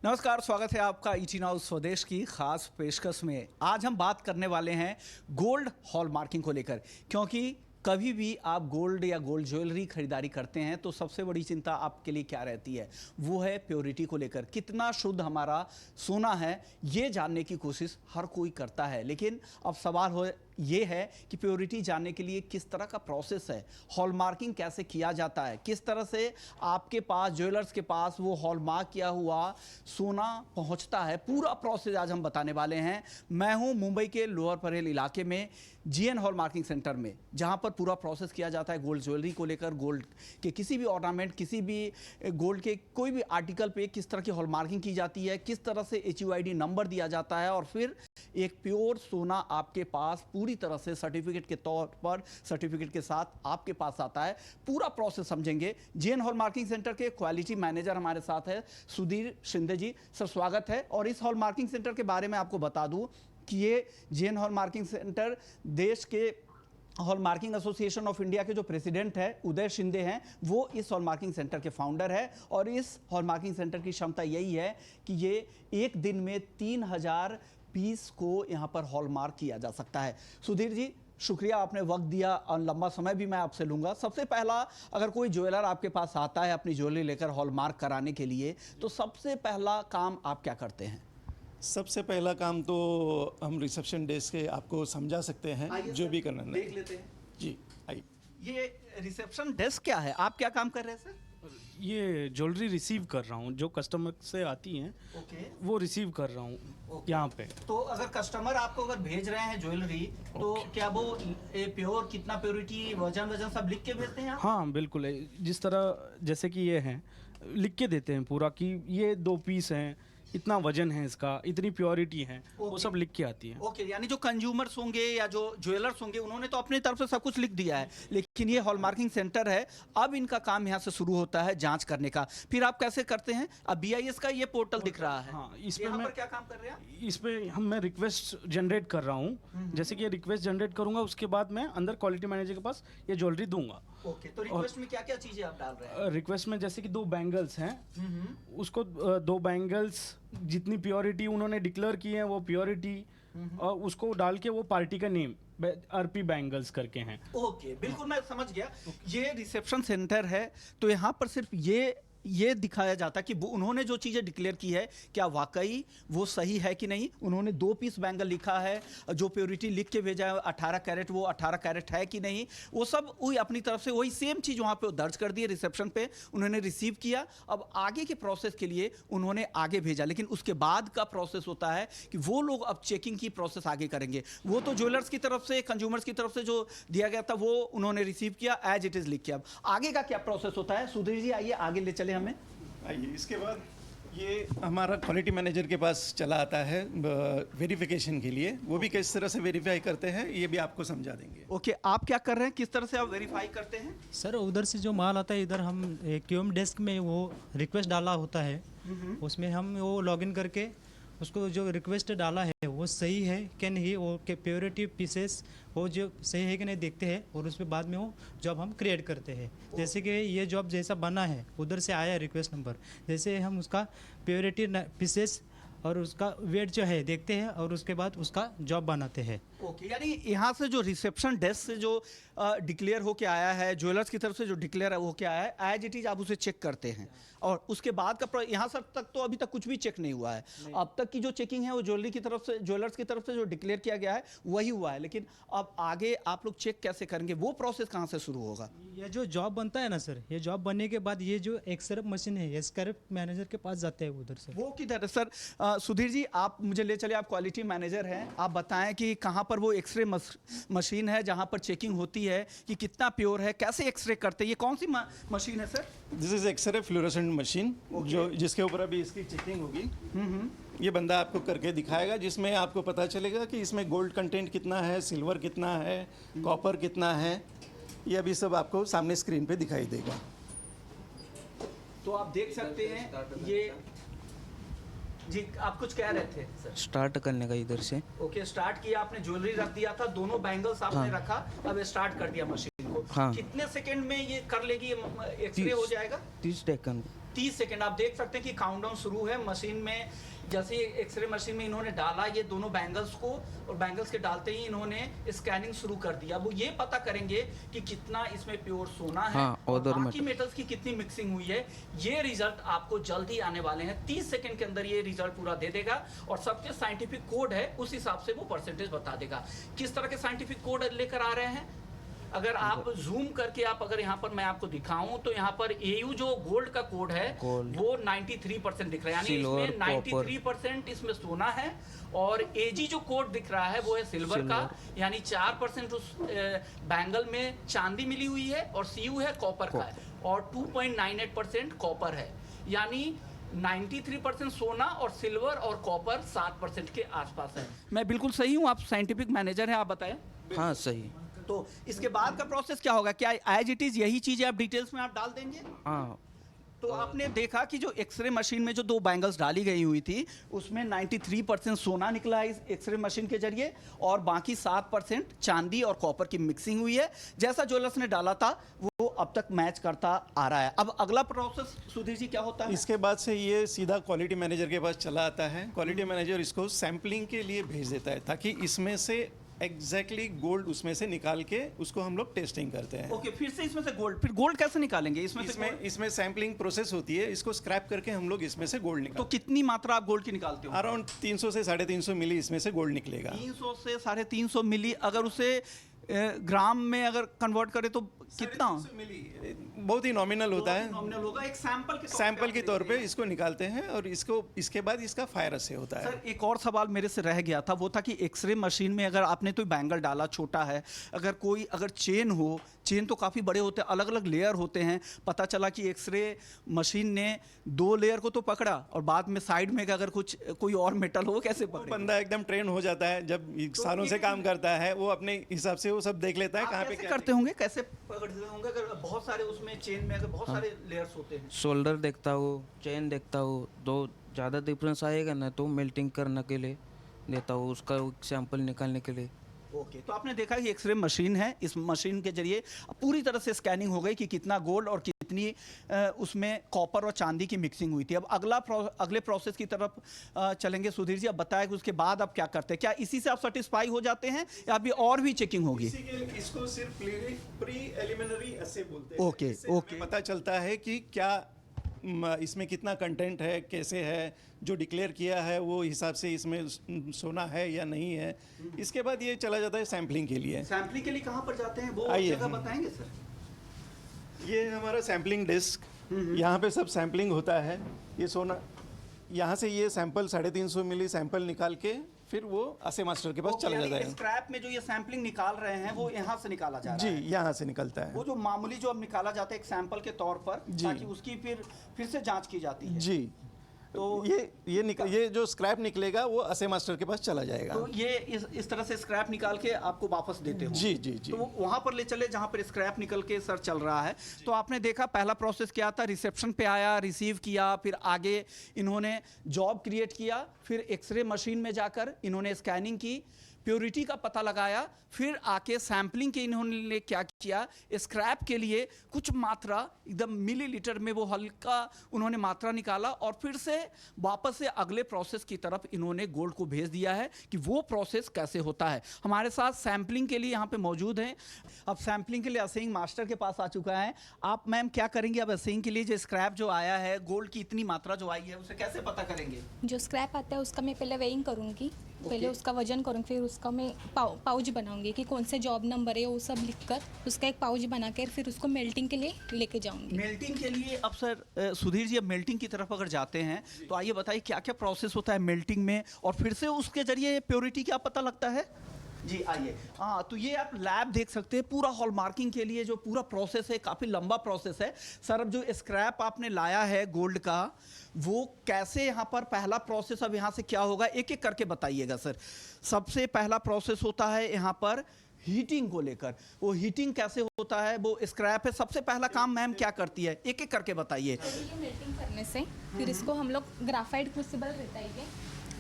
नमस्कार, स्वागत है आपका ईटी नाउ स्वदेश की खास पेशकश में। आज हम बात करने वाले हैं गोल्ड हॉलमार्किंग को लेकर, क्योंकि कभी भी आप गोल्ड या गोल्ड ज्वेलरी खरीदारी करते हैं तो सबसे बड़ी चिंता आपके लिए क्या रहती है, वो है प्योरिटी को लेकर। कितना शुद्ध हमारा सोना है ये जानने की कोशिश हर कोई करता है, लेकिन अब सवाल हो ये है कि प्योरिटी जानने के लिए किस तरह का प्रोसेस है, हॉलमार्किंग कैसे किया जाता है, किस तरह से आपके पास ज्वेलर्स के पास वो हॉलमार्क किया हुआ सोना पहुंचता है, पूरा प्रोसेस आज हम बताने वाले हैं। मैं हूं मुंबई के लोअर परेल इलाके में जीएन हॉलमार्किंग सेंटर में, जहां पर पूरा प्रोसेस किया जाता है गोल्ड ज्वेलरी को लेकर। गोल्ड के किसी भी ऑर्नामेंट, किसी भी गोल्ड के कोई भी आर्टिकल पे किस तरह की हॉलमार्किंग की जाती है, किस तरह से HUID नंबर दिया जाता है और फिर एक प्योर सोना आपके पास पूरी तरह से सर्टिफिकेट के तौर पर, सर्टिफिकेट के साथ आपके पास आता है। पूरा प्रोसेस समझेंगे। जीएन हॉलमार्किंग सेंटर के क्वालिटी मैनेजर हमारे साथ है सुधीर शिंदे जी। सर, स्वागत है। और इस हॉलमार्किंग सेंटर के बारे में आपको बता दूं कि ये जीएन हॉलमार्किंग सेंटर देश के हॉलमार्किंग एसोसिएशन ऑफ इंडिया के जो प्रेसिडेंट है उदय शिंदे हैं, वो इस हॉलमार्किंग सेंटर के फाउंडर है। और इस हॉलमार्किंग सेंटर की क्षमता यही है कि ये एक दिन में 3000 पीस को यहाँ पर हॉलमार्क किया जा सकता है। सुधीर जी, शुक्रिया, आपने वक्त दिया और लंबा समय भी मैं आपसे लूँगा। सबसे पहला, अगर कोई ज्वेलर आपके पास आता है अपनी ज्वेलरी लेकर हॉलमार्क कराने के लिए, तो सबसे पहला काम आप क्या करते हैं? सबसे पहला काम तो हम रिसेप्शन डेस्क के आपको समझा सकते हैं, जो भी करना है। देख लेते हैं जी, आइए। ये रिसेप्शन डेस्क क्या है, आप क्या काम कर रहे हैं सर? ये ज्वेलरी रिसीव कर रहा हूँ, जो कस्टमर से आती हैं वो रिसीव कर रहा हूँ यहाँ पे। तो अगर कस्टमर आपको अगर भेज रहे हैं ज्वेलरी, तो क्या वो प्योर, कितना प्योरिटी, वजन सब लिख के भेजते हैं आप? हाँ बिल्कुल, जिस तरह जैसे कि ये हैं लिख के देते हैं पूरा कि ये 2 पीस हैं, इतना वजन है इसका, इतनी प्योरिटी है, वो सब लिख के आती है। ओके, यानी जो कंज्यूमर्स होंगे या जो ज्वेलर्स होंगे उन्होंने तो अपनी तरफ से सब कुछ लिख दिया है, लेकिन ये हॉलमार्किंग सेंटर है, अब इनका काम यहाँ से शुरू होता है जांच करने का। फिर आप कैसे करते हैं? अब BIS का ये पोर्टल दिख रहा है। हाँ, इसमें यहाँ मैं पर क्या काम कर रहे हैं? इस पे मैं रिक्वेस्ट जनरेट कर रहा हूँ। जैसे कि ये रिक्वेस्ट जनरेट करूंगा, उसके बाद मैं अंदर क्वालिटी मैनेजर के पास ये ज्वेलरी दूंगा। ओके, तो रिक्वेस्ट में क्या क्या चीजें आप डाल रहे हैं? रिक्वेस्ट में जैसे कि 2 बैंगल्स हैं, उसको 2 बैंगल्स जितनी प्योरिटी उन्होंने डिक्लेयर की है वो प्योरिटी, और उसको डाल के वो पार्टी का नेम RP बैंगल्स करके हैं। ओके, बिल्कुल मैं समझ गया। ये रिसेप्शन सेंटर है, तो यहाँ पर सिर्फ ये दिखाया जाता है कि उन्होंने जो चीज़ें डिक्लेयर की है क्या वाकई वो सही है कि नहीं। उन्होंने 2 पीस बैंगल लिखा है, जो प्योरिटी लिख के भेजा है 18 कैरेट, वो 18 कैरेट है कि नहीं, वो सब वही अपनी तरफ से वही सेम चीज़ वहाँ पे दर्ज कर दी है रिसेप्शन पे। उन्होंने रिसीव किया, अब आगे के प्रोसेस के लिए उन्होंने आगे भेजा, लेकिन उसके बाद का प्रोसेस होता है कि वो लोग अब चेकिंग की प्रोसेस आगे करेंगे। वो तो ज्वेलर्स की तरफ से, कंज्यूमर्स की तरफ से जो दिया गया था वो उन्होंने रिसीव किया, एज इट इज़ लिख के। अब आगे का क्या प्रोसेस होता है? सुधीर जी आइए, आगे ले चले हमें। आइए, इसके बाद ये हमारा क्वालिटी मैनेजर के पास चला आता है वेरिफिकेशन के लिए। वो भी किस तरह से वेरीफाई करते हैं ये भी आपको समझा देंगे। ओके, आप क्या कर रहे हैं, किस तरह से आप वेरीफाई करते हैं? सर, उधर से जो माल आता है, इधर हम QM डेस्क में वो रिक्वेस्ट डाला होता है, उसमें हम वो लॉगिन करके उसको जो रिक्वेस्ट डाला है वो सही है कि नहीं, वो के प्योरिटी पीसेस वो जो सही है कि नहीं देखते हैं, और उसके बाद में वो जॉब हम क्रिएट करते हैं। जैसे कि ये जॉब जैसा बना है, उधर से आया रिक्वेस्ट नंबर, जैसे हम उसका प्योरिटी पीसेस और उसका वेट जो है देखते हैं, और उसके बाद उसका जॉब बनाते हैं। ओके, यानी यहाँ से जो रिसेप्शन डेस्क से जो डिक्लेयर होके आया है, ज्वेलर्स की तरफ से जो डिक्लेयर होके आया है, एज इट इज आप उसे चेक करते हैं, और उसके बाद का यहाँ से तक तो अभी तक कुछ भी चेक नहीं हुआ है। अब तक की जो चेकिंग है वो ज्वेलरी की तरफ से, ज्वेलर्स की तरफ से जो डिक्लेयर किया गया है वही हुआ है, लेकिन अब आगे आप लोग चेक कैसे करेंगे, वो प्रोसेस कहाँ से शुरू होगा? ये जो जॉब बनता है ना सर, ये जॉब बनने के बाद ये जो एक्सरेप मशीन है, एक्सरेप मैनेजर के पास जाते हैं उधर से। वो किधर है सर? सुधीर जी, आप मुझे ले चले, आप क्वालिटी मैनेजर हैं, आप बताएं कि कहाँ पर वो एक्सरे मशीन है जहाँ पर चेकिंग होती है कि कितना प्योर है, कैसे एक्सरे करते हैं, ये कौन सी मशीन है sir? This is X ray fluorescent machine, जो जिसके ऊपर अभी इसकी चेकिंग होगी। ये बंदा आपको करके दिखाएगा, जिसमें आपको पता चलेगा कि इसमें गोल्ड कंटेंट कितना है, सिल्वर कितना है, कॉपर कितना है, ये अभी सब आपको सामने स्क्रीन पे दिखाई देगा। तो आप देख सकते हैं ये जी, आप कुछ कह रहे थे सर? स्टार्ट करने का इधर से। ओके, स्टार्ट किया आपने, ज्वेलरी रख दिया था, दोनों बैंगल्स आपने रखा, अब स्टार्ट कर दिया मशीन को। हो। हाँ। कितने सेकंड में ये कर लेगी, एक्सरे हो जाएगा? 30 सेकंड 30 सेकंड। आप देख सकते हैं कि काउंटडाउन शुरू है मशीन में। जैसे एक्सरे मशीन में इन्होंने डाला ये दोनों बैंगल्स को, और बैंगल्स के डालते ही इन्होंने स्कैनिंग शुरू कर दिया। वो ये पता करेंगे कि कितना इसमें प्योर सोना है, हाँ, और other बाकी मेटल्स की कितनी मिक्सिंग हुई है। ये रिजल्ट आपको जल्द ही आने वाले हैं। 30 सेकंड के अंदर ये रिजल्ट पूरा दे देगा, और सबके साइंटिफिक कोड है, उस हिसाब से वो परसेंटेज बता देगा। किस तरह के साइंटिफिक कोड लेकर आ रहे हैं, अगर आप जूम करके आप अगर यहाँ पर मैं आपको दिखाऊं तो यहाँ पर AU जो गोल्ड का कोड है Gold। वो 93% दिख रहा है, यानी Silver, इसमें copper। 93% इसमें सोना है। और AG जो कोड दिख रहा है वो है सिल्वर का, यानी 4% उस बैंगल में चांदी मिली हुई है, और CU है कॉपर का है, और 2.98% कॉपर है। यानी 93% सोना और सिल्वर और कॉपर 7% के आसपास है। मैं बिल्कुल सही हूँ? आप साइंटिफिक मैनेजर हैं, आप बताएं। हाँ सही तो इसके बाद का प्रोसेस क्या होगा? क्या एज इट इज यही चीजें आप डिटेल्स में आप डाल देंगे? हाँ तो आपने देखा कि जो एक्सरे मशीन में जो 2 बैंगल्स डाली गई हुई थी उसमें 93% सोना निकला है इस एक्सरे मशीन के जरिए, और बाकी 7% चांदी और कॉपर की मिक्सिंग हुई है। जैसा ज्वेलर्स ने डाला था वो अब तक मैच करता आ रहा है। अब अगला प्रोसेस सुधीर जी क्या होता है? इसके बाद से ये सीधा क्वालिटी मैनेजर के पास चला आता है। क्वालिटी मैनेजर इसको सैम्पलिंग के लिए भेज देता है, ताकि इसमें से एग्जैक्टली गोल्ड उसमें से निकाल के उसको हम लोग टेस्टिंग करते हैं। ओके, फिर से इसमें से गोल्ड, फिर गोल्ड कैसे निकालेंगे? इसमें सैम्पलिंग प्रोसेस होती है, इसको स्क्रैप करके हम लोग इसमें से गोल्ड तो निकालते कितनी मात्रा आप गोल्ड की निकालते हो? हैं। अराउंड 300 से 350 मिली इसमें से गोल्ड निकलेगा। 300 से 350 मिली। अगर उसे ग्राम में अगर कन्वर्ट करें तो कितना? 350 मिली बहुत ही नॉमिनल होता है। नॉमिनल होगा। एक सैंपल के तौर पे इसको निकालते हैं, और इसके बाद इसका फायर से होता है। सर एक और सवाल मेरे से रह गया था, वो था कि एक्सरे मशीन में अगर आपने तो बैंगल डाला छोटा है, अगर चेन हो, चेन तो काफ़ी बड़े होते हैं, अलग अलग लेयर होते हैं। पता चला कि एक्सरे मशीन ने 2 लेयर को तो पकड़ा, और बाद में साइड में अगर कोई और मेटल हो, कैसे पकड़े? बंदा एकदम ट्रेन हो जाता है, जब सालों से काम करता है वो अपने हिसाब से वो सब देख लेता है आप कहाँ पे कैसे क्या करते होंगे, कैसे पकड़ते होंगे अगर बहुत सारे उसमें चेन में अगर बहुत सारे लेयर्स होते हैं? शोल्डर देखता हूँ, चेन देखता हूँ, तो ज़्यादा डिफरेंस आएगा ना तो मेल्टिंग करने के लिए देता हूँ, उसका सैंपल निकालने के लिए। ओके, तो आपने देखा कि एक्सरे मशीन है, इस मशीन के जरिए पूरी तरह से स्कैनिंग हो गई कि कितना गोल्ड और कितनी उसमें कॉपर और चांदी की मिक्सिंग हुई थी। अब अगले प्रोसेस की तरफ चलेंगे। सुधीर जी, अब बताएं कि उसके बाद आप क्या करते हैं? क्या इसी से आप सेटिस्फाई हो जाते हैं या अभी और भी चेकिंग होगी? इसको सिर्फ प्री एलिमिनरी ऐसे बोलते हैं। ओके, इससे ओके। हमें पता चलता है कि क्या इसमें कितना कंटेंट है, कैसे है, जो डिक्लेयर किया है वो हिसाब से इसमें सोना है या नहीं है। इसके बाद ये चला जाता है सैम्पलिंग के लिए। सैम्पलिंग के लिए कहाँ पर जाते हैं, वो आइए, जगह बताएंगे सर? ये हमारा सैम्पलिंग डेस्क, यहाँ पे सब सैम्पलिंग होता है। ये सोना, यहाँ से ये सैंपल 350 मिली सैंपल निकाल के फिर वो असे मास्टर के पास चला जाता है। स्क्रैप में जो ये सैम्पलिंग निकाल रहे हैं वो यहाँ से निकाला जा रहा जी, है? यहाँ से निकलता है वो जो मामूली जो अब निकाला जाता है एक सैंपल के तौर पर, जी। ताकि उसकी फिर से जांच की जाती है। जी। तो ये जो स्क्रैप निकलेगा वो असे मास्टर के पास चला जाएगा। तो ये इस तरह से स्क्रैप निकाल के आपको वापस देते हो? जी जी जी। तो वहां पर ले चले जहां पर स्क्रैप निकल के सर चल रहा है। तो आपने देखा पहला प्रोसेस क्या था, रिसेप्शन पे आया, रिसीव किया, फिर आगे इन्होंने जॉब क्रिएट किया, फिर एक्सरे मशीन में जाकर इन्होंने स्कैनिंग की, प्योरिटी का पता लगाया, फिर आके सैम्पलिंग के इन्होंने क्या किया, स्क्रैप के लिए कुछ मात्रा एकदम मिलीलीटर में वो हल्का उन्होंने मात्रा निकाला, और फिर से वापस से अगले प्रोसेस की तरफ इन्होंने गोल्ड को भेज दिया है कि वो प्रोसेस कैसे होता है। हमारे साथ सैम्पलिंग के लिए यहाँ पे मौजूद हैं। अब सैम्पलिंग के लिए असेइंग मास्टर के पास आ चुका है। आप मैम क्या करेंगे अब असेइंग के लिए? जो स्क्रैप जो आया है, गोल्ड की इतनी मात्रा जो आई है, उसे कैसे पता करेंगे? जो स्क्रैप आता है उसका मैं पहले वेइंग करूँगी, पहले उसका वजन करूँगी, फिर उसका मैं पाउच बनाऊंगी कि कौन से जॉब नंबर है वो सब लिखकर उसका एक पाउच बनाकर फिर उसको मेल्टिंग के लिए लेके जाऊंगी। मेल्टिंग के लिए अब सर सुधीर जी, अब मेल्टिंग की तरफ अगर जाते हैं तो आइए बताइए क्या क्या प्रोसेस होता है मेल्टिंग में, और फिर से उसके जरिए प्योरिटी क्या पता लगता है? जी आइए। हाँ, तो ये आप लैब देख सकते हैं। पूरा हॉलमार्किंग के लिए जो पूरा प्रोसेस है काफ़ी लंबा प्रोसेस है। सर अब जो स्क्रैप आपने लाया है गोल्ड का, वो कैसे यहाँ पर पहला प्रोसेस अब यहाँ से क्या होगा, एक एक करके बताइएगा सर। सबसे पहला प्रोसेस होता है यहाँ पर हीटिंग को लेकर। वो हीटिंग कैसे होता है, वो स्क्रैप है, सबसे पहला काम मैम क्या करती है, एक एक करके बताइए। ये मेल्टिंग करने से फिर इसको हम लोग ग्राफाइट क्रूसिबल रहता है ये,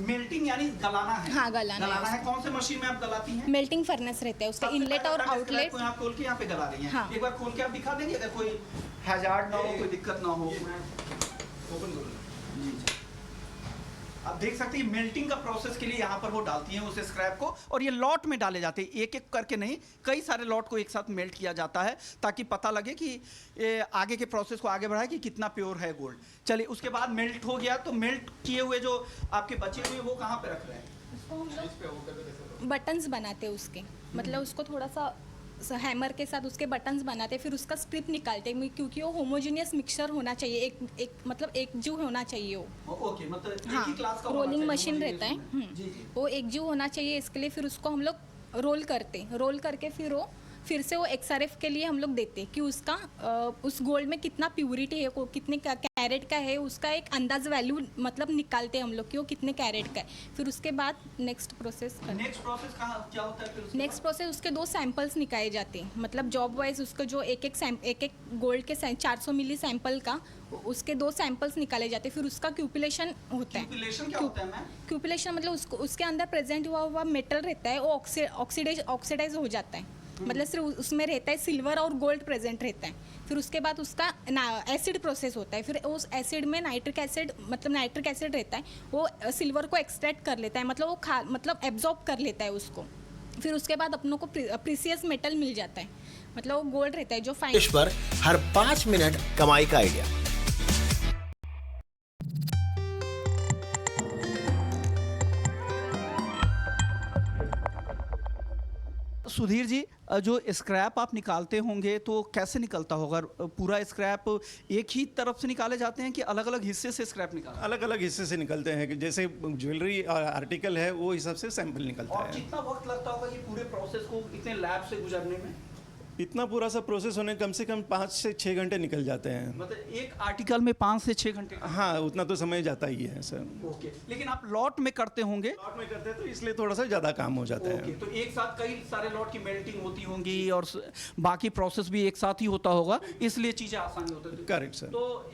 मेल्टिंग यानी गलाना है। हाँ, गलाना है है। कौन से मशीन में आप गलाती हैं? मेल्टिंग फर्नेस रहता है उसका सबसे इनलेट पहले और आप इस आउटलेट। स्क्रैप को यहाँ खोल के यहाँ पे गला रही हैं। हाँ। एक बार खोल के आप दिखा देंगे, अगर कोई हैजार्ड ना हो, कोई दिक्कत ना हो। ओपन करो जी। आप देख सकते हैं मेल्टिंग का प्रोसेस के लिए यहाँ पर वो डालती हैं उस स्क्रैप को, और ये लॉट में डाले जाते हैं, एक एक करके नहीं, कई सारे लॉट को एक साथ मेल्ट किया जाता है ताकि पता लगे कि ये आगे के प्रोसेस को आगे बढ़ाए कि कितना प्योर है गोल्ड। चलिए, उसके बाद मेल्ट हो गया तो मेल्ट किए हुए जो आपके बचे हुए वो कहाँ पे रख रहे हैं? बटन्स बनाते हैं उसके, मतलब उसको थोड़ा सा हैमर के साथ उसके बटन्स बनाते हैं, फिर उसका स्ट्रिप निकालते हैं, क्योंकि वो होमोजीनियस मिक्सचर होना चाहिए, एक मतलब एकजू होना चाहिए वो। ओके, मतलब एक हाँ, ही क्लास का होना रोलिंग चाहिए, मशीन homogeneous रहता है। होना है। जी जी। वो एकजू होना चाहिए, इसके लिए फिर उसको हम लोग रोल करते, रोल करके फिर से वो XRF के लिए हम लोग देते कि उसका उस गोल्ड में कितना प्यूरिटी है, को कितने कैरेट का है, उसका एक अंदाज वैल्यू मतलब निकालते हैं हम लोग कि वो कितने कैरेट का है। फिर उसके बाद नेक्स्ट प्रोसेस नेक्स्ट प्रोसेस कहाँ क्या होता है फिर उसके नेक्स्ट प्रोसेस उसके 2 सैंपल्स निकाले जाते हैं, मतलब जॉब वाइज उसका जो एक गोल्ड के 400 मिली सैंपल का उसके 2 सैंपल्स निकाले जाते हैं। फिर उसका क्यूपिलेशन होता है। Cupellation क्या होता है मैम? क्यूपिलेशन मतलब उसके अंदर प्रेजेंट हुआ मेटल रहता है, वो ऑक्सीडाइज हो जाता है, मतलब सिर्फ उसमें रहता है सिल्वर और गोल्ड प्रेजेंट रहता है। फिर उसके बाद उसका एसिड प्रोसेस होता है, फिर उस एसिड में नाइट्रिक एसिड रहता है, वो सिल्वर को एक्सट्रैक्ट कर लेता है, मतलब वो मतलब एब्जॉर्ब कर लेता है उसको। फिर उसके बाद अपनों को प्रीसियस मेटल मिल जाता है, मतलब वो गोल्ड रहता है जो फाइन। पर हर 5 मिनट कमाई का आइडिया। सुधीर जी, जो स्क्रैप आप निकालते होंगे तो कैसे निकलता होगा? पूरा स्क्रैप एक ही तरफ से निकाले जाते हैं कि अलग अलग हिस्से से स्क्रैप निकालते अलग अलग हिस्से से निकलते हैं कि जैसे ज्वेलरी आर्टिकल है वो हिसाब से सैंपल हैं? निकलता और है। कितना वक्त लगता होगा ये पूरे प्रोसेस को इतने लैब से गुजरने में? इतना पूरा सा प्रोसेस होने कम से कम 5 से 6 घंटे निकल जाते हैं। मतलब एक आर्टिकल में 5 से 6 घंटे? हाँ, उतना तो समय जाता ही है सर। ओके, लेकिन आप लॉट में करते होंगे? लॉट में करते हैं तो इसलिए थोड़ा सा ज़्यादा काम हो जाता ओके, है। तो एक साथ कई सारे लॉट की मेल्टिंग होती होंगी और बाकी प्रोसेस भी एक साथ ही होता होगा, इसलिए चीज़ें आसानी होती है। Correct sir. तो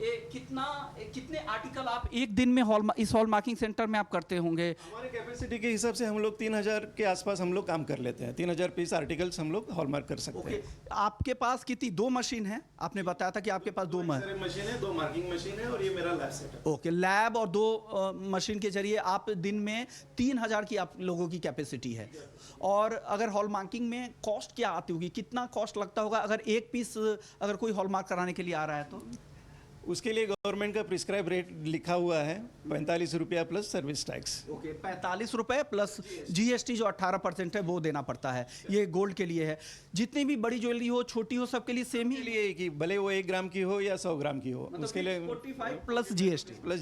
कितने आर्टिकल आप एक दिन में इस हॉल मार्किंग सेंटर में आप करते होंगे? हमारे कैपेसिटी के हिसाब से हम लोग 3000 के आसपास हम लोग काम कर लेते हैं। 3000 पीस आर्टिकल्स हम लोग हॉलमार्क कर सकते ओके, हैं। आपके पास कितनी 2 मशीन है? आपने बताया था कि आपके पास 2 मशीन है, 2 मार्किंग मशीन है और ये मेरा लैब सेट है। ओके, लैब और 2 मशीन के जरिए आप दिन में 3000 की आप लोगों की कैपेसिटी है। और अगर हॉल मार्किंग में कॉस्ट क्या आती होगी, कितना कॉस्ट लगता होगा अगर एक पीस अगर कोई हॉल मार्क कराने के लिए आ रहा है तो? उसके लिए गवर्नमेंट का प्रिस्क्राइब रेट लिखा हुआ है 45 रुपया प्लस सर्विस टैक्स। ओके, 45 रुपए प्लस GST जो 18% है वो देना पड़ता है। ये गोल्ड के लिए है। जितनी भी बड़ी ज्वेलरी हो, छोटी हो, सबके लिए सेम ही? लिए कि भले वो 1 ग्राम की हो या 100 ग्राम की हो, उसके लिए 45 प्लस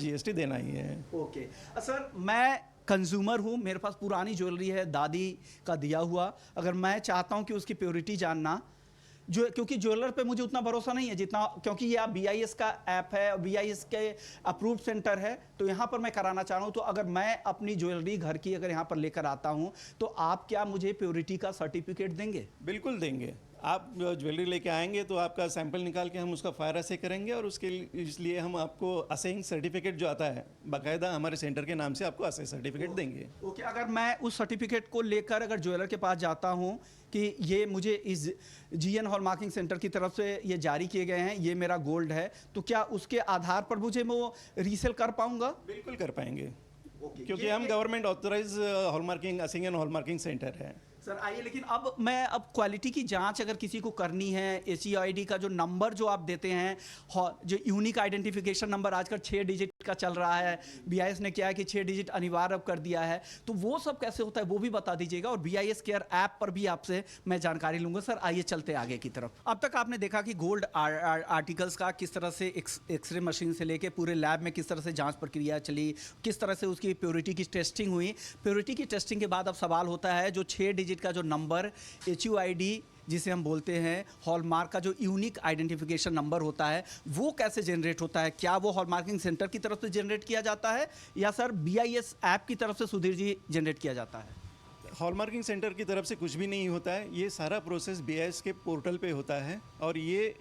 GST। देना ही है। ओके सर, मैं कंज्यूमर हूँ, मेरे पास पुरानी ज्वेलरी है दादी का दिया हुआ, अगर मैं चाहता हूँ कि उसकी प्योरिटी जानना, जो क्योंकि ज्वेलर पे मुझे उतना भरोसा नहीं है जितना, क्योंकि ये आप BIS का ऐप है, BIS के अप्रूव्ड सेंटर है, तो यहाँ पर मैं कराना चाह रहा हूँ। तो अगर मैं अपनी ज्वेलरी घर की अगर यहाँ पर लेकर आता हूँ तो आप क्या मुझे प्योरिटी का सर्टिफिकेट देंगे? बिल्कुल देंगे। आप ज्वेलरी लेके आएंगे तो आपका सैंपल निकाल के हम उसका फायर असे करेंगे और उसके इसलिए हम आपको असेइंग सर्टिफिकेट जो आता है बाकायदा हमारे सेंटर के नाम से आपको असे सर्टिफिकेट देंगे। ओके, अगर मैं उस सर्टिफिकेट को लेकर अगर ज्वेलर के पास जाता हूँ कि ये मुझे इस GN हॉल मार्किंग सेंटर की तरफ से ये जारी किए गए हैं, ये मेरा गोल्ड है, तो क्या उसके आधार पर मुझे वो रीसेल कर पाऊंगा? बिल्कुल कर पाएंगे, क्योंकि हम government authorise hallmarking assaying and hallmarking centre है। सर आइए, लेकिन अब क्वालिटी की जांच अगर किसी को करनी है, ACID का जो नंबर जो आप देते हैं, जो यूनिक आइडेंटिफिकेशन नंबर आजकल 6 डिजिट का चल रहा है, BIS ने क्या है कि 6 डिजिट अनिवार्य अब कर दिया है, तो वो सब कैसे होता है वो भी बता दीजिएगा। और BIS केयर ऐप पर भी आपसे मैं जानकारी लूंगा। सर आइए चलते आगे की तरफ। अब तक आपने देखा कि गोल्ड आर्टिकल्स का किस तरह से एक्सरे मशीन से लेके पूरे लैब में किस तरह से जाँच प्रक्रिया चली, किस तरह से उसकी प्योरिटी की टेस्टिंग हुई। प्योरिटी की टेस्टिंग के बाद अब सवाल होता है जो 6 डिजिट का जो नंबर HUID जिसे हम बोलते हैं, हॉलमार्क का जो यूनिक आइडेंटिफिकेशन नंबर होता है, वो कैसे जनरेट होता है? क्या वो हॉलमार्किंग सेंटर की तरफ से जनरेट किया जाता है या सर BIS ऐप की तरफ से सुधीर जी जनरेट किया जाता है? हॉलमार्किंग सेंटर की तरफ से कुछ भी नहीं होता है, ये सारा प्रोसेस BIS के पोर्टल पे होता है और ये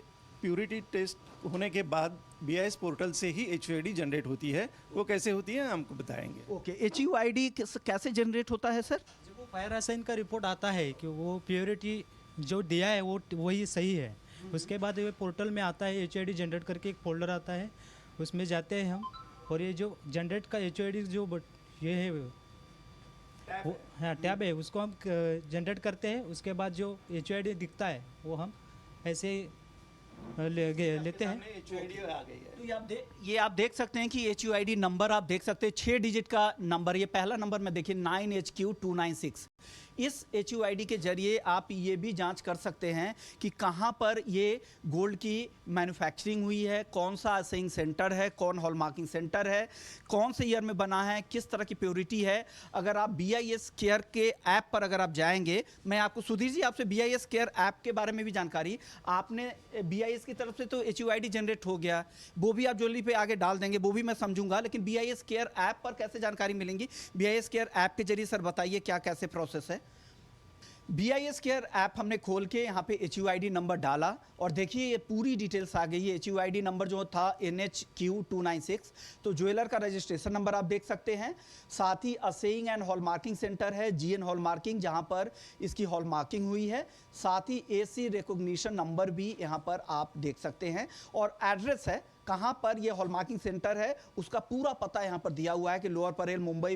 प्योरिटी टेस्ट होने के बाद BIS पोर्टल से ही HUID जनरेट होती है। वो कैसे होती है हमको बताएंगे। ओके, HUID कैसे जनरेट होता है सर? जब वो फायर असाइन का रिपोर्ट आता है कि वो प्योरिटी जो दिया है वो वही सही है, उसके बाद ये पोर्टल में आता है, HUID जनरेट करके एक फोल्डर आता है, उसमें जाते हैं हम, और ये जो जनरेट का HUID जो ये है वो हाँ टैब है, उसको हम जनरेट करते हैं। उसके बाद जो HUID दिखता है वो हम ऐसे लेते हैं। HUID आ गई है। तो ये आप देख सकते हैं कि HUID नंबर आप देख सकते हैं, 6 डिजिट का नंबर। ये पहला नंबर में देखिए 9HQ296। इस HUID के जरिए आप ये भी जांच कर सकते हैं कि कहाँ पर ये गोल्ड की मैन्युफैक्चरिंग हुई है, कौन सा असेइंग सेंटर है, कौन हॉलमार्किंग सेंटर है, कौन से ईयर में बना है, किस तरह की प्योरिटी है। अगर आप BIS केयर के ऐप पर अगर आप जाएंगे, मैं आपको सुधीर जी आपसे BIS केयर ऐप के बारे में भी जानकारी, आपने BIS की तरफ से तो HUID जनरेट हो गया, वो भी आप ज्वेलरी पे आगे डाल देंगे, वो भी मैं समझूंगा, लेकिन BIS केयर ऐप पर कैसे जानकारी मिलेंगी? BIS केयर ऐप के जरिए सर बताइए क्या कैसे प्रोसेस है? BIS केयर ऐप हमने खोल के यहाँ पे HUID नंबर डाला और देखिए ये पूरी डिटेल्स आ गई है। HUID नंबर जो था NHQ296, तो ज्वेलर का रजिस्ट्रेशन नंबर आप देख सकते हैं। साथ ही असेइंग एंड हॉलमार्किंग सेंटर है GN हॉलमार्किंग, जहाँ पर इसकी हॉलमार्किंग हुई है। साथ ही AC रिकॉग्निशन नंबर भी यहाँ पर आप देख सकते हैं, और एड्रेस है कहाँ पर ये हॉलमार्किंग सेंटर है उसका पूरा पता यहाँ पर दिया हुआ है कि लोअर परेल मुंबई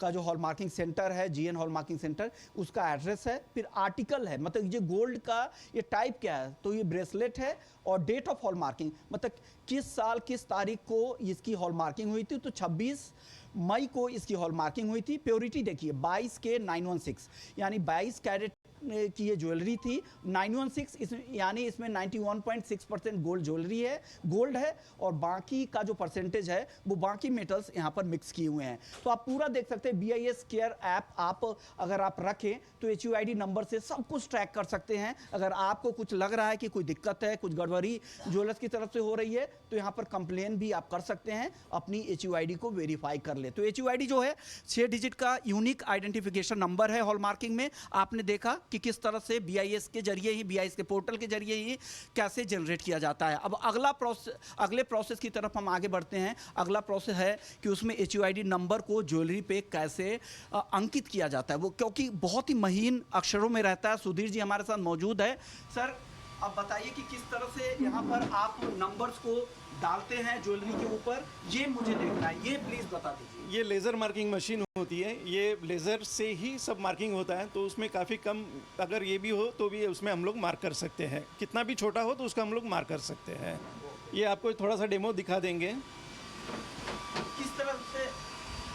का जो हॉलमार्किंग सेंटर है GN हॉलमार्किंग सेंटर, उसका एड्रेस है। फिर आर्टिकल है, मतलब ये गोल्ड का ये टाइप क्या है, तो ये ब्रेसलेट है, और डेट ऑफ हॉलमार्किंग मतलब किस साल किस तारीख को इसकी हॉलमार्किंग हुई थी, तो 26 मई को इसकी हॉलमार्किंग हुई थी। प्योरिटी देखिए 22K916, यानी 22 कैरेट की ये ज्वेलरी थी। 916 यानी इसमें 91.6% गोल्ड ज्वेलरी है, गोल्ड है, और बाकी का जो परसेंटेज है वो बाकी मेटल्स यहाँ पर मिक्स किए हुए हैं। तो आप पूरा देख सकते हैं। BIS केयर ऐप आप अगर आप रखें तो HUID नंबर से सब कुछ ट्रैक कर सकते हैं। अगर आपको कुछ लग रहा है कि कोई दिक्कत है, कुछ गड़बड़ी ज्वेलर्स की तरफ से हो रही है, तो यहाँ पर कंप्लेन भी आप कर सकते हैं, अपनी HUID को वेरीफाई कर ले। तो HUID जो है 6 डिजिट का यूनिक आइडेंटिफिकेशन नंबर है हॉलमार्किंग में। आपने देखा कि किस तरह से BIS के जरिए ही, BIS के पोर्टल के जरिए ही कैसे जनरेट किया जाता है। अब अगले प्रोसेस की तरफ हम आगे बढ़ते हैं। अगला प्रोसेस है कि उसमें HUID नंबर को ज्वेलरी पे कैसे अंकित किया जाता है, वो क्योंकि बहुत ही महीन अक्षरों में रहता है। सुधीर जी हमारे साथ मौजूद है। सर अब बताइए कि किस तरह से यहाँ पर आप नंबर्स को डालते हैं ज्वेलरी के ऊपर, ये मुझे देखना है, ये प्लीज बता दीजिए। ये लेज़र मार्किंग मशीन होती है, ये लेज़र से ही सब मार्किंग होता है, तो उसमें काफ़ी कम अगर ये भी हो तो भी उसमें हम लोग मार्क कर सकते हैं। कितना भी छोटा हो तो उसका हम लोग मार्क कर सकते हैं। ये आपको थोड़ा सा डेमो दिखा देंगे। किस तरह से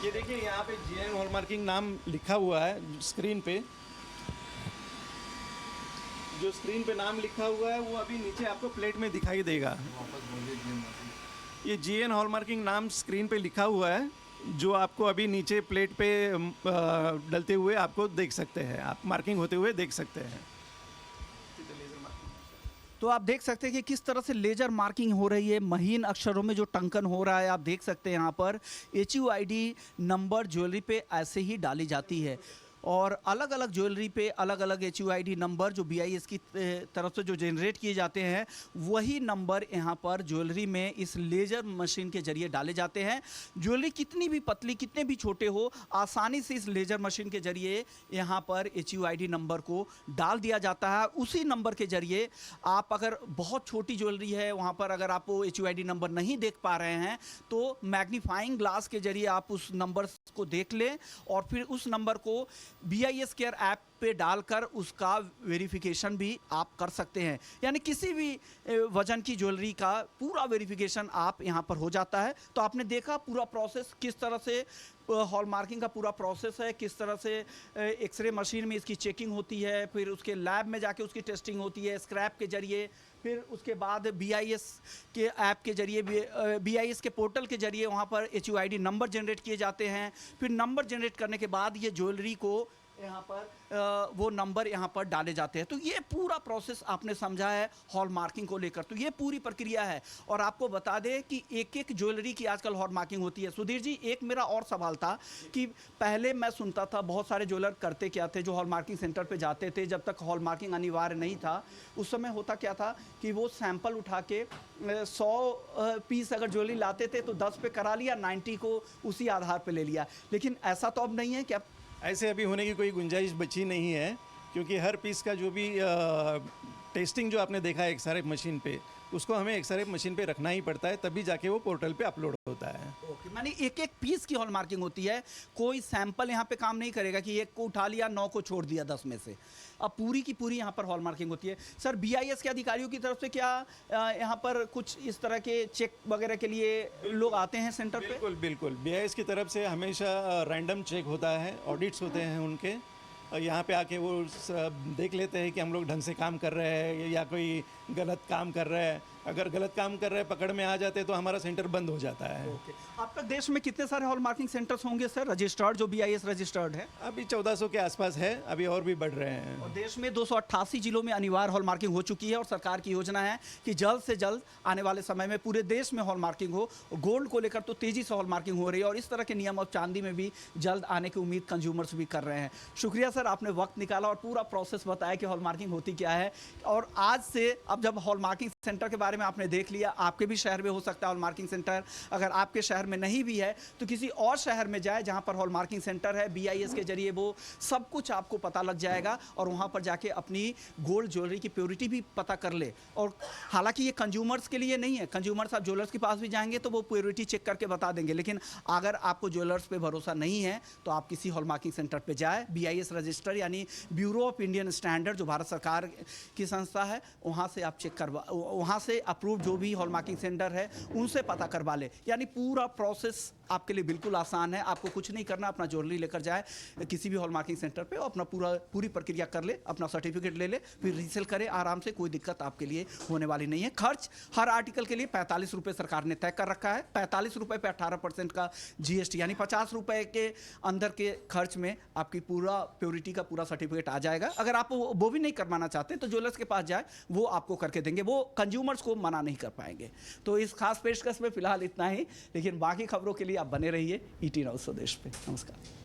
ये देखिए यहाँ पे GN हॉलमार्किंग नाम लिखा हुआ है स्क्रीन पे। जो स्क्रीन पे नाम लिखा हुआ है वो अभी नीचे आपको प्लेट में दिखाई देगा। ये GN हॉलमार्किंग नाम स्क्रीन पे लिखा हुआ है, जो आपको अभी नीचे प्लेट पे डलते हुए आपको देख सकते हैं, आप मार्किंग होते हुए देख सकते हैं। तो आप देख सकते हैं कि किस तरह से लेजर मार्किंग हो रही है, महीन अक्षरों में जो टंकन हो रहा है आप देख सकते हैं। यहाँ पर HUID नंबर ज्वेलरी पे ऐसे ही डाली जाती है, और अलग अलग ज्वेलरी पे अलग अलग HUID नंबर जो BIS की तरफ से जो जनरेट किए जाते हैं, वही नंबर यहाँ पर ज्वेलरी में इस लेजर मशीन के जरिए डाले जाते हैं। ज्वेलरी कितनी भी पतली, कितने भी छोटे हो, आसानी से इस लेजर मशीन के जरिए यहाँ पर HUID नंबर को डाल दिया जाता है। उसी नंबर के जरिए आप अगर बहुत छोटी ज्वेलरी है, वहाँ पर अगर आप वो HUID नंबर नहीं देख पा रहे हैं, तो मैग्नीफाइंग ग्लास के जरिए आप उस नंबर को देख लें, और फिर उस नंबर को BIS केयर ऐप पे डालकर उसका वेरिफिकेशन भी आप कर सकते हैं। यानी किसी भी वजन की ज्वेलरी का पूरा वेरिफिकेशन आप यहाँ पर हो जाता है। तो आपने देखा पूरा प्रोसेस किस तरह से हॉलमार्किंग का पूरा प्रोसेस है, किस तरह से एक्सरे मशीन में इसकी चेकिंग होती है, फिर उसके लैब में जाके उसकी टेस्टिंग होती है स्क्रैप के जरिए, फिर उसके बाद BIS के ऐप के जरिए, BIS के पोर्टल के जरिए वहाँ पर HUID नंबर जनरेट किए जाते हैं। फिर नंबर जनरेट करने के बाद ये ज्वेलरी को यहाँ पर वो नंबर यहाँ पर डाले जाते हैं। तो ये पूरा प्रोसेस आपने समझा है हॉल मार्किंग को लेकर, तो ये पूरी प्रक्रिया है। और आपको बता दें कि एक एक ज्वेलरी की आजकल हॉल मार्किंग होती है। सुधीर जी, एक मेरा और सवाल था कि पहले मैं सुनता था बहुत सारे ज्वेलर करते क्या थे, जो हॉल मार्किंग सेंटर पे जाते थे, जब तक हॉल मार्किंग अनिवार्य नहीं था उस समय होता क्या था कि वो सैंपल उठा के 100 पीस अगर ज्वेलरी लाते थे तो 10 पे करा लिया, 90 को उसी आधार पे ले लिया। लेकिन ऐसा तो अब नहीं है क्या? ऐसे अभी होने की कोई गुंजाइश बची नहीं है, क्योंकि हर पीस का जो भी टेस्टिंग जो आपने देखा है एक्सरे मशीन पे, उसको हमें एक्सरे मशीन पे रखना ही पड़ता है, तभी जाके वो पोर्टल पे अपलोड होता है। ओके, माने एक एक पीस की हॉल मार्किंग होती है। कोई सैंपल यहाँ पे काम नहीं करेगा कि एक को उठा लिया 9 को छोड़ दिया 10 में से। अब पूरी की पूरी यहाँ पर हॉल मार्किंग होती है। सर, बीआईएस के अधिकारियों की तरफ से क्या यहाँ पर कुछ इस तरह के चेक वगैरह के लिए लोग आते हैं सेंटर पे? बिल्कुल बिल्कुल, बीआईएस की तरफ से हमेशा रैंडम चेक होता है, ऑडिट्स होते हैं उनके। और यहाँ पे आके वो देख लेते हैं कि हम लोग ढंग से काम कर रहे हैं या कोई गलत काम कर रहे हैं। अगर गलत काम कर रहे हैं, पकड़ में आ जाते हैं, तो हमारा सेंटर बंद हो जाता है। ओके। आपका देश में कितने सारे हॉल मार्किंग सेंटर्स होंगे सर रजिस्टर्ड, जो बीआईएस रजिस्टर्ड है? अभी 1400 के आसपास है, अभी और भी बढ़ रहे हैं। और देश में 288 जिलों में अनिवार्य हॉल मार्किंग हो चुकी है और सरकार की योजना है कि जल्द से जल्द आने वाले समय में पूरे देश में हॉल मार्किंग हो। गोल्ड को लेकर तो तेजी से हॉल मार्किंग हो रही है और इस तरह के नियम अब चांदी में भी जल्द आने की उम्मीद कंज्यूमर्स भी कर रहे हैं। शुक्रिया सर, आपने वक्त निकाला और पूरा प्रोसेस बताया कि हॉल मार्किंग होती क्या है। और आज से अब जब हॉल मार्किंग सेंटर के बारे में आपने देख लिया, आपके भी शहर में हो सकता है हॉल मार्किंग सेंटर। अगर आपके शहर में नहीं भी है तो किसी और शहर में जाए जहां पर हॉल मार्किंग सेंटर है, बीआईएस के जरिए वो सब कुछ आपको पता लग जाएगा और वहां पर जाके अपनी गोल्ड ज्वेलरी की प्योरिटी भी पता कर ले। और हालांकि ये कंज्यूमर्स के लिए नहीं है, कंज्यूमर्स आप ज्वेलर्स के पास भी जाएंगे तो वो प्योरिटी चेक करके बता देंगे। लेकिन अगर आपको ज्वेलर्स पे भरोसा नहीं है तो आप किसी हॉल मार्किंग सेंटर पे जाए, बीआईएस रजिस्टर यानी ब्यूरो ऑफ इंडियन स्टैंडर्ड जो भारत सरकार की संस्था है, वहाँ से आप चेक करवा, वहाँ से अप्रूव जो भी हॉल मार्किंग सेंटर है उनसे पता करवा ले। यानी पूरा प्रोसेस आपके लिए बिल्कुल आसान है। आपको कुछ नहीं करना, अपना ज्वेलरी लेकर जाए किसी भी हॉल मार्किंग सेंटर पे और अपना पूरी प्रक्रिया कर ले, अपना सर्टिफिकेट ले ले, फिर रीसेल करे आराम से। कोई दिक्कत आपके लिए होने वाली नहीं है। खर्च हर आर्टिकल के लिए 45 रुपये सरकार ने तय कर रखा है। 45 रुपये पे 18% का जीएसटी, यानी 50 रुपये के अंदर के खर्च में आपकी पूरा प्योरिटी का पूरा सर्टिफिकेट आ जाएगा। अगर आप वो भी नहीं करवाना चाहते तो ज्वेलर्स के पास जाए, वो आपको करके देंगे, वो कंज्यूमर्स को मना नहीं कर पाएंगे। तो इस खास पेशकश में फिलहाल इतना ही, लेकिन बाकी खबरों के लिए आप बने रहिए ET नाउ स्वदेश पे। नमस्कार।